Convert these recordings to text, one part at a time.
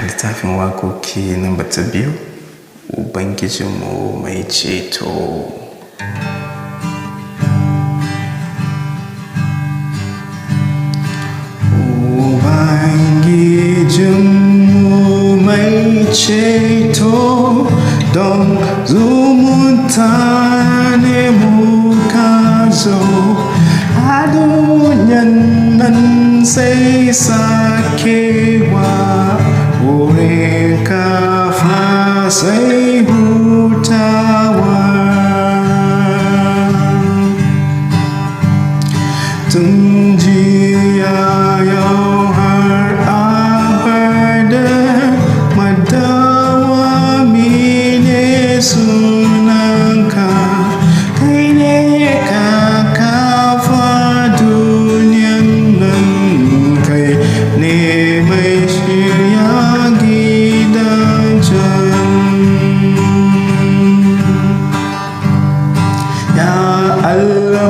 Littafin waƙoƙi namba ta biyu, Ubangijinmu mai ceto. Ubangijinmu mai ceto, don zumunta ne muka zo. A duniyan nan sai sakewa, wurin kafa sai hutawa. Tun jiya yau har abada, madawwami ne sunanka. Kai ne ka kafa duniyan nan, kai ne mai shirya gidajen. Ya Allah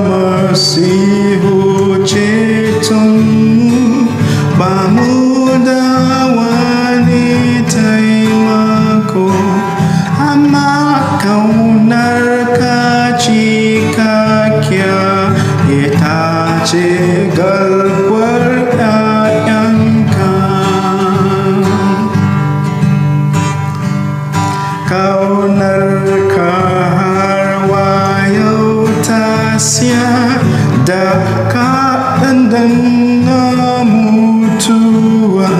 Masihu cetonmu, ba mu da wani taimako, amma ƙaunarka cikakkiya ita ce garkuwar ‘ya'yanka. Ƙaunarka har wa yau ta siya da ka ɗanɗana mutuwa,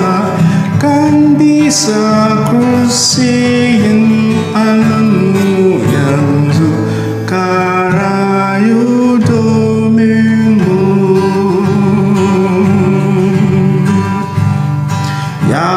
kan bisa kursiyin Allahnmu yanzu ka rayu domin mu. Ya